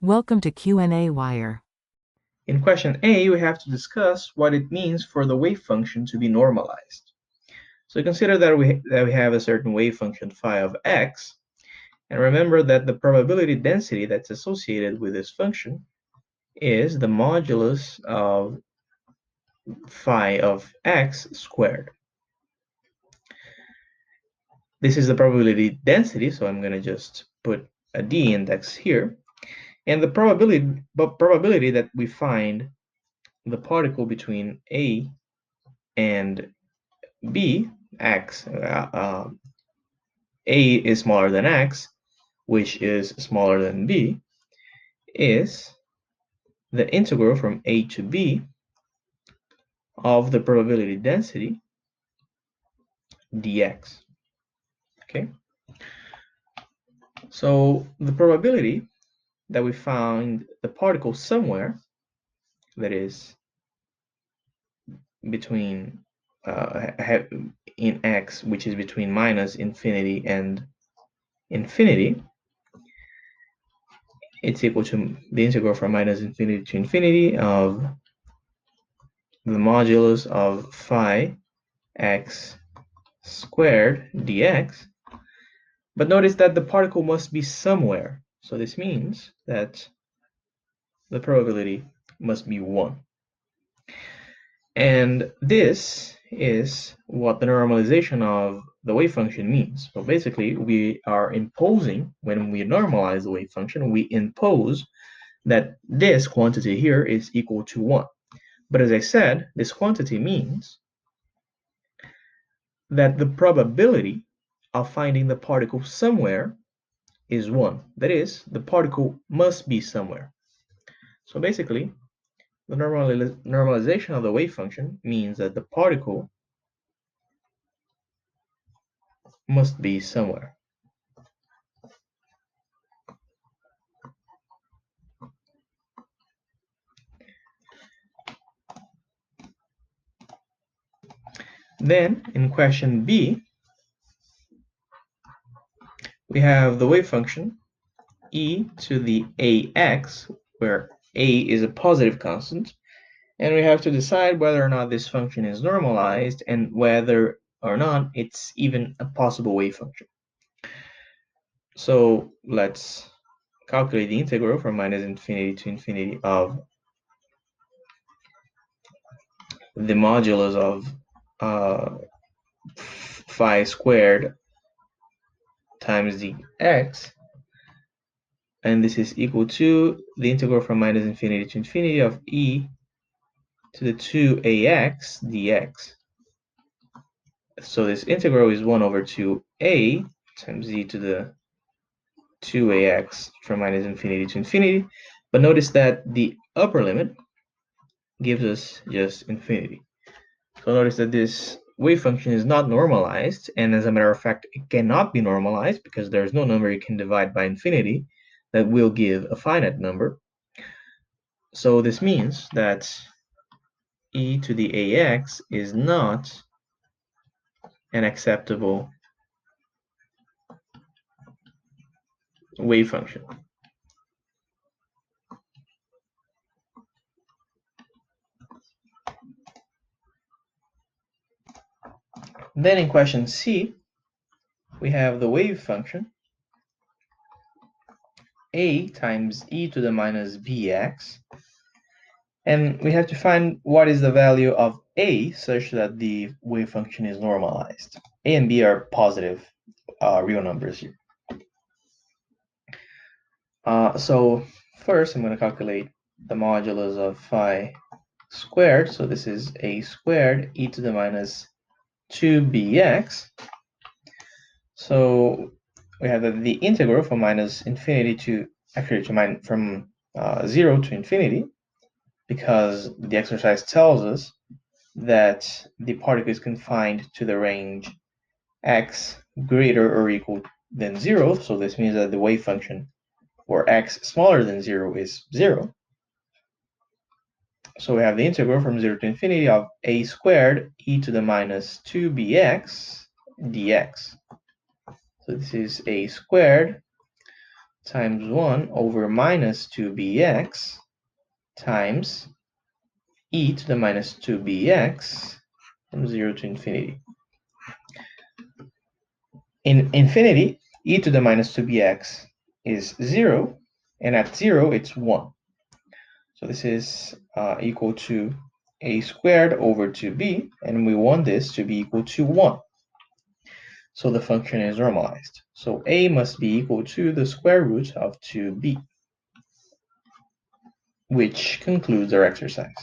Welcome to qnawire. In question A, we have to discuss what it means for the wave function to be normalized. So consider that we have a certain wave function phi of x, and remember that the probability density that's associated with this function is the modulus of phi of x squared. This is the probability density, so I'm going to just put a d index here. And the probability that we find the particle between A and B, x, A is smaller than x, which is smaller than B, is the integral from A to B of the probability density dx. Okay, so the probability that we find the particle somewhere that is between in x, which is between minus infinity and infinity, it's equal to the integral from minus infinity to infinity of the modulus of phi x squared dx. But notice that the particle must be somewhere. So this means that the probability must be 1. And this is what the normalization of the wave function means. So basically, we are imposing, when we normalize the wave function, we impose that this quantity here is equal to 1. But as I said, this quantity means that the probability of finding the particle somewhere is 1. That is, the particle must be somewhere. So basically, the normalization of the wave function means that the particle must be somewhere. Then, in question B, we have the wave function e to the ax, where a is a positive constant, and we have to decide whether or not this function is normalized and whether or not it's even a possible wave function. So let's calculate the integral from minus infinity to infinity of the modulus of phi squared times the x, and this is equal to the integral from minus infinity to infinity of e to the 2ax dx. So this integral is 1 over 2a times e to the 2ax from minus infinity to infinity. But notice that the upper limit gives us just infinity. So notice that this wave function is not normalized, and as a matter of fact, it cannot be normalized because there's no number you can divide by infinity that will give a finite number. So this means that e to the ax is not an acceptable wave function. Then in question C, we have the wave function a times e to the minus bx, and we have to find what is the value of a such that the wave function is normalized. A and b are positive real numbers here. So first I'm going to calculate the modulus of phi squared. So this is a squared e to the minus 2bx. So we have the integral from minus infinity to, actually from 0 to infinity, because the exercise tells us that the particle is confined to the range x greater or equal than 0. So this means that the wave function for x smaller than 0 is 0. So we have the integral from 0 to infinity of a squared e to the minus 2bx dx. So this is a squared times 1 over minus 2bx times e to the minus 2bx from 0 to infinity. In infinity, e to the minus 2bx is 0, and at 0, it's 1. So this is equal to a squared over 2b, and we want this to be equal to 1. So the function is normalized. So a must be equal to the square root of 2b, which concludes our exercise.